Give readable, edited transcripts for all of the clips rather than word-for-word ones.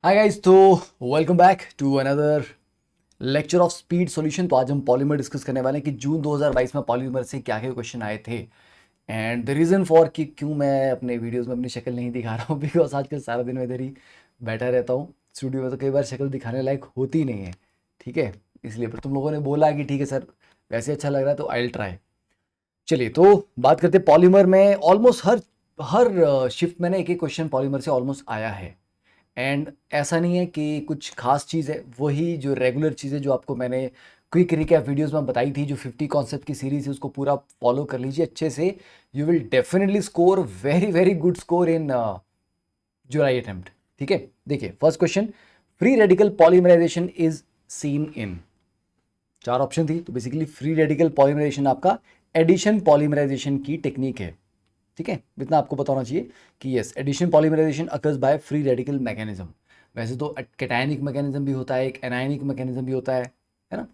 हाय guys, तो welcome back to another lecture of speed solution. तो आज हम पॉलीमर डिस्कस करने वाले हैं कि जून 2022 में पॉलीमर से क्या क्या क्वेश्चन आए थे एंड द रीज़न फॉर कि क्यों मैं अपने वीडियोस में अपनी शक्ल नहीं दिखा रहा हूँ बिकॉज आजकल सारा दिन मैं इधर ही बैठा रहता हूँ स्टूडियो में, तो कई बार शक्ल दिखाने लायक होती नहीं है। ठीक है, इसलिए पर तुम लोगों ने बोला कि ठीक है सर वैसे अच्छा लग रहा है तो आई विल ट्राई। चलिए तो बात करते हैं पॉलीमर में। ऑलमोस्ट हर हर शिफ्ट में ना एक एक क्वेश्चन पॉलीमर से ऑलमोस्ट आया है। एंड ऐसा नहीं है कि कुछ खास चीज़ है, वही जो रेगुलर चीज़ें जो आपको मैंने क्विक रिकैप वीडियोस में बताई थी, जो 50 कॉन्सेप्ट की सीरीज है उसको पूरा फॉलो कर लीजिए अच्छे से। You will definitely score very very good score in July attempt. ठीक है, देखिए first question, free radical polymerization is seen in. चार ऑप्शन थी, तो बेसिकली फ्री रेडिकल पॉलीमराइजेशन आपका एडिशन पॉलीमराइजेशन की टेक्निक है। ठीक है, इतना आपको पता होना चाहिए कि yes, addition polymerization occurs by free radical mechanism. वैसे तो कैटायनिक मैकेनिज्म भी होता है, एक एनायनिक मैकेनिज्म भी होता है ना।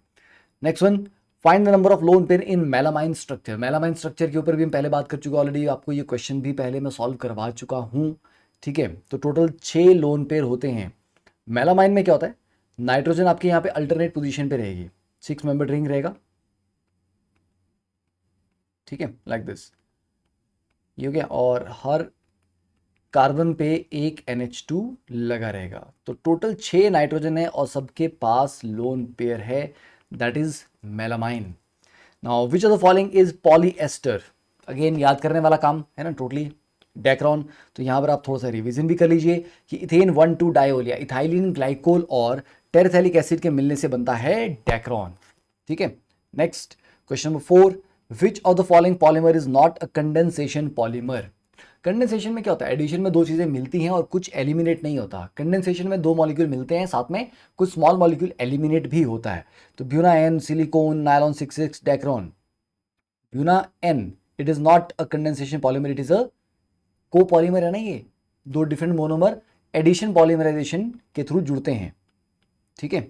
Next one, find the number of lone pair in melamine structure. Melamine structure के ऊपर भी हम पहले बात कर चुके हैं ऑलरेडी, आपको ये क्वेश्चन भी पहले मैं सॉल्व करवा चुका हूँ। ठीक है, तो टोटल 6 लोन पेयर होते हैं। मेलामाइन में क्या होता है, नाइट्रोजन आपके यहाँ पे अल्टरनेट पोजीशन पे रहेगी, 6 मेंबर रिंग रहेगा। ठीक है, लाइक दिस, ये हो गया। और हर कार्बन पे एक NH2 लगा रहेगा, तो टोटल 6 नाइट्रोजन है और सबके पास लोन पेयर है, that is melamine. Now which of the following is polyester. Again याद करने वाला काम है ना टोटली, डेक्रॉन। तो यहाँ पर आप थोड़ा सा रिवीजन भी कर लीजिए कि इथेन 1,2 डायोल या इथाइलिन ग्लाइकोल और टेरेथैलिक एसिड के मिलने से बनता है डेक्रॉन। ठीक है, next question number 4, which of the following polymer is not a condensation polymer. Condensation में क्या होता है, एडिशन में दो चीजें मिलती हैं और कुछ एलिमिनेट नहीं होता। कंडेंसेशन में दो मॉलिक्यूल मिलते हैं, साथ में कुछ स्मॉल मॉलिक्यूल एलिमिनेट भी होता है। तो Buna N, silicon, nylon 66, Dacron. Buna N, it is not a condensation polymer, it is a copolymer है ना। ये दो डिफरेंट मोनोमर एडिशन पॉलीमराइजेशन के थ्रू जुड़ते हैं। ठीक है,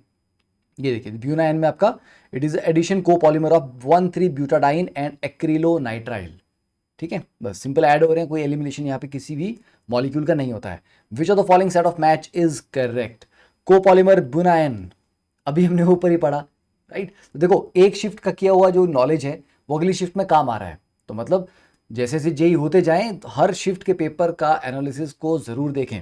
ये देखिए ब्यूना एन में आपका it is addition copolymer of one three butadiene and acrylonitrile. ठीक है, बस सिंपल ऐड हो रहे हैं, कोई एलिमिनेशन यहाँ पे किसी भी मॉलिक्यूल का नहीं होता है। Which of the following set of match is correct. Copolymer buna N, अभी हमने ऊपर ही पढ़ा, राइट। तो देखो एक शिफ्ट का किया हुआ जो नॉलेज है वो अगली शिफ्ट में काम आ रहा है। तो मतलब जैसे जैसे जेई होते जाएं तो हर शिफ्ट के पेपर का एनालिसिस को जरूर देखें।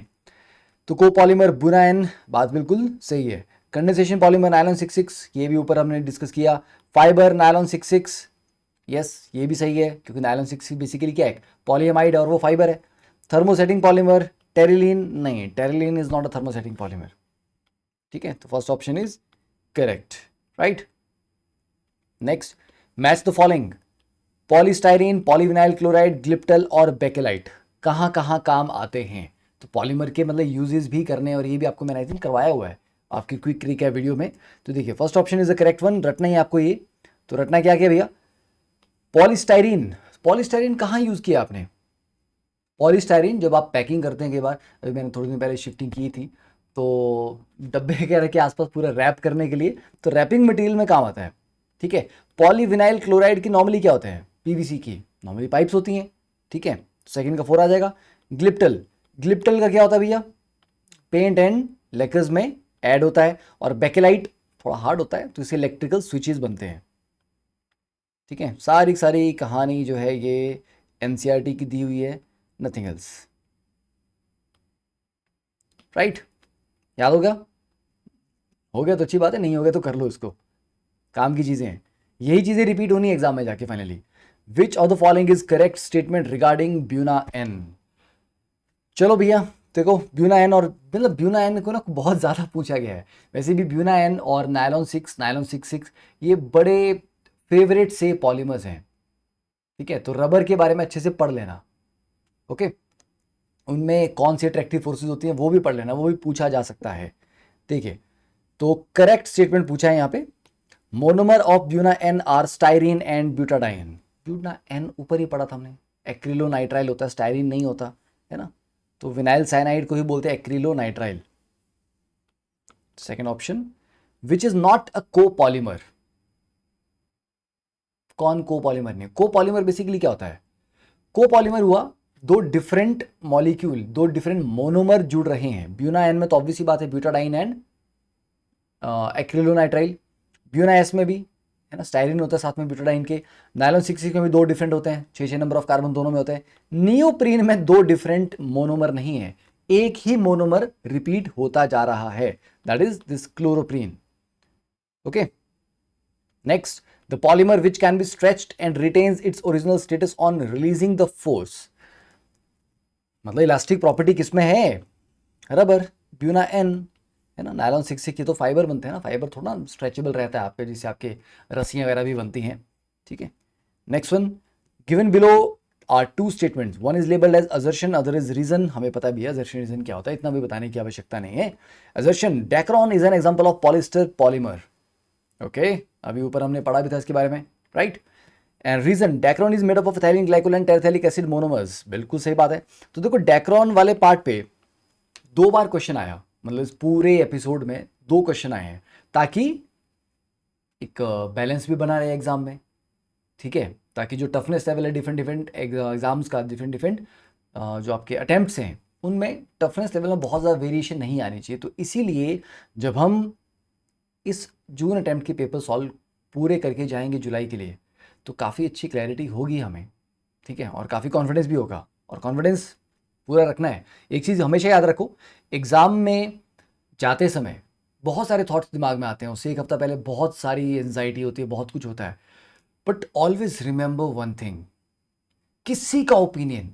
तो कोपॉलीमर बुनाएन बात बिल्कुल सही है। कंडेंसेशन पॉलीमर नायलॉन 66, ये भी ऊपर हमने डिस्कस किया। फाइबर नायलॉन 66, यस ये भी सही है क्योंकि नायलॉन 6 बेसिकली क्या है, पॉलीएमाइड और वो फाइबर है। थर्मोसेटिंग पॉलीमर टेरिलीन, नहीं terylene is not a thermosetting polymer. ठीक है, तो first option is correct, right. Next, match the following. Polystyrene, polyvinyl chloride, glyptal और बेकेलाइट कहाँ कहाँ काम आते हैं। तो पॉलीमर के मतलब यूजेस भी करने, और ये भी आपको मैंने आई थिंक करवाया हुआ है आपकी क्विक रिकैप वीडियो में। तो देखिए first option is the correct one, रटना ही आपको ये। तो रटना क्या किया भैया, पॉलीस्टाइरीन। पॉलीस्टाइरीन कहाँ यूज किया आपने, पॉलीस्टाइरीन जब आप पैकिंग करते हैं। कई बार अभी मैंने थोड़ी दिन पहले शिफ्टिंग की थी, तो डब्बे वगैरह के आसपास पूरा रैप करने के लिए, तो रैपिंग मटेरियल में काम आता है। ठीक है, पॉलीविनाइल क्लोराइड की नॉर्मली क्या होते हैं, पीवीसी की नॉर्मली पाइप्स होती हैं। ठीक है, सेकंड का 4 आ जाएगा। ग्लिप्टल, ग्लिप्टल का क्या होता है भैया, पेंट एंड लेकर्स में ऐड होता है। और बेकेलाइट थोड़ा हार्ड होता है तो इससे इलेक्ट्रिकल स्विचेस बनते हैं। ठीक है, सारी सारी कहानी जो है ये एनसीईआरटी की दी हुई है, नथिंग एल्स, राइट। याद हो गया, हो गया तो अच्छी बात है, नहीं हो गया तो कर लो इसको, काम की चीजें हैं, यही चीजें रिपीट होनी है एग्जाम में जाके finally. Which of the following is correct statement regarding Buna N. चलो भैया देखो, ब्यूना एन और मतलब ब्यूना एन को ना बहुत ज़्यादा पूछा गया है। वैसे भी ब्यूना एन और नायलॉन 6, नायलॉन 66 ये बड़े फेवरेट से पॉलीमर्स हैं। ठीक है, तो रबर के बारे में अच्छे से पढ़ लेना, ओके। उनमें कौन सी अट्रैक्टिव फोर्सेस होती हैं वो भी पढ़ लेना, वो भी पूछा जा सकता है। देखिए, तो करेक्ट स्टेटमेंट पूछा है यहाँ पे, monomer of Buna N are styrene and butadiene. Buna N ऊपर ही पढ़ा था हमने, एक्रिलोनाइट्राइल होता है, स्टाइरीन नहीं होता है ना। तो विनाइल साइनाइड को ही बोलते हैं acrylonitrile. Second option, which is not a copolymer. कौन कोपॉलीमर नहीं, कोपॉलीमर बेसिकली क्या होता है, कोपॉलीमर हुआ दो डिफरेंट मॉलिक्यूल, दो डिफरेंट मोनोमर जुड़ रहे हैं। ब्यूना एन में तो ऑब्वियसली बात है butadiene and acrylonitrile. Buena S में भी है ना स्टाइरिन होता है साथ में ब्यूटाडाइन के। नायलॉन 6 में भी दो डिफरेंट होते हैं, 6 नंबर ऑफ कार्बन दोनों में होते हैं। नियोप्रीन में दो डिफरेंट मोनोमर नहीं है, एक ही मोनोमर रिपीट होता जा रहा है, that is this chloroprene. Okay, next, the polymer which can be stretched and retains its original status on releasing the force. मतलब इलास्टिक प्रॉपर्टी किसमें है? रबर, ब्यूना एन है ना। नायलॉन 6 की तो फाइबर बनते हैं ना, फाइबर थोड़ा स्ट्रेचेबल रहता है आपके, जिससे आपके रस्सियां वगैरह भी बनती हैं। ठीक है, next one, given below are two statements, one is labelled as assertion, other is reason. हमें पता भी है असर्शन रीजन क्या होता है, इतना भी बताने की आवश्यकता नहीं है। Assertion, Dacron is an example of polyester polymer. Okay, अभी ऊपर हमने पढ़ा भी था इसके बारे में, right. And reason, Dacron is made up of ethylene glycol and terephthalic acid monomers. बिल्कुल सही बात है। तो देखो डेक्रॉन वाले पार्ट पे 2 बार क्वेश्चन आया, मतलब इस पूरे एपिसोड में 2 क्वेश्चन आए हैं, ताकि एक बैलेंस भी बना रहे एग्जाम में। ठीक है, ताकि जो टफनेस लेवल है डिफरेंट डिफरेंट एग्जाम्स का, डिफरेंट डिफरेंट जो आपके अटेम्प्ट्स हैं उनमें टफनेस लेवल में बहुत ज़्यादा वेरिएशन नहीं आनी चाहिए। तो इसीलिए जब हम इस जून अटेम्प्ट के पेपर सॉल्व पूरे करके जाएंगे जुलाई के लिए, तो काफ़ी अच्छी क्लैरिटी होगी हमें। ठीक है, और काफ़ी कॉन्फिडेंस भी होगा, और कॉन्फिडेंस पूरा रखना है। एक चीज़ हमेशा याद रखो, एग्ज़ाम में जाते समय बहुत सारे थॉट्स दिमाग में आते हैं, उससे एक हफ्ता पहले बहुत सारी एंजाइटी होती है, बहुत कुछ होता है। But always remember one thing, किसी का ओपिनियन,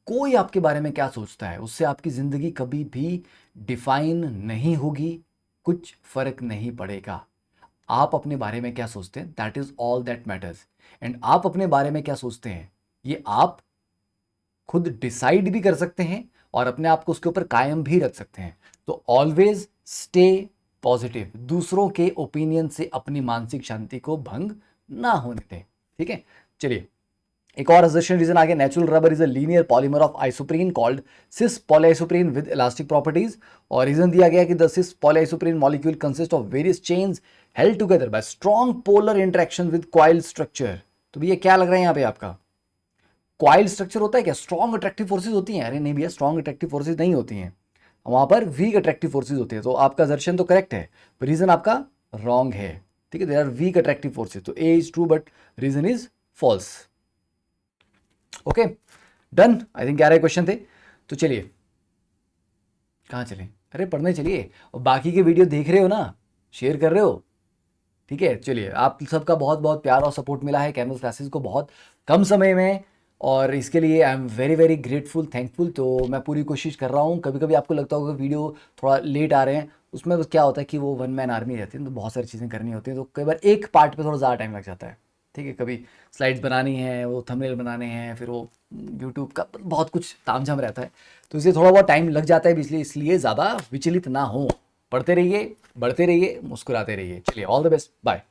कोई आपके बारे में क्या सोचता है, उससे आपकी ज़िंदगी कभी भी डिफाइन नहीं होगी, कुछ फर्क नहीं पड़ेगा। आप अपने बारे में क्या सोचते हैं, that is all that matters. And आप अपने बारे में क्या सोचते हैं, ये आप खुद डिसाइड भी कर सकते हैं और अपने आप को उसके ऊपर कायम भी रख सकते हैं। तो ऑलवेज स्टे पॉजिटिव, दूसरों के ओपिनियन से अपनी मानसिक शांति को भंग ना होने दें। ठीक है, चलिए एक और असर्शन रीजन आगे, natural rubber is a linear polymer of isoprene called cis polyisoprene with elastic properties. और रीजन दिया गया कि the cis polyisoprene molecule consist of various chains held together by strong polar interaction with coil structure. तो भैया क्या लग रहा है यहाँ पे आपका, कॉइल स्ट्रक्चर होता है क्या? स्ट्रॉन्ग अट्रैक्टिव फोर्सेज होती हैं? अरे नहीं भैया, स्ट्रॉन्ग अट्रैक्टिव फोर्सेज नहीं होती हैं, वहां पर वीक अट्रैक्टिव फोर्सेज होती है। तो आपका असर्शन तो करेक्ट है, रीजन आपका रॉन्ग है। ठीक है, there are weak attractive forces, तो A is true but reason is false. Okay, done. I think 11 question थे। तो चलिए, कहाँ चले? अरे पढ़ने चलिए, और बाकी के वीडियो देख रहे हो ना, शेयर कर रहे हो। ठीक है, चलिए, आप सबका बहुत बहुत प्यार और सपोर्ट मिला है कैनवस क्लासेस को बहुत कम समय में, और इसके लिए I am very very grateful, thankful. तो मैं पूरी कोशिश कर रहा हूँ। कभी कभी आपको लगता होगा वीडियो थोड़ा लेट आ रहे हैं, उसमें क्या होता है कि वो वन मैन आर्मी रहती है, तो बहुत सारी चीज़ें करनी होती हैं, तो कई बार एक पार्ट पे थोड़ा ज़्यादा टाइम लग जाता है। ठीक है, कभी स्लाइड्स बनानी है, वो थंबनेल बनाने हैं, फिर वो यूट्यूब का बहुत कुछ तामझाम रहता है, तो इसलिए थोड़ा बहुत टाइम लग जाता है। इसलिए ज़्यादा विचलित ना हो, पढ़ते रहिए, बढ़ते रहिए, मुस्कुराते रहिए। चलिए, ऑल द बेस्ट, बाय।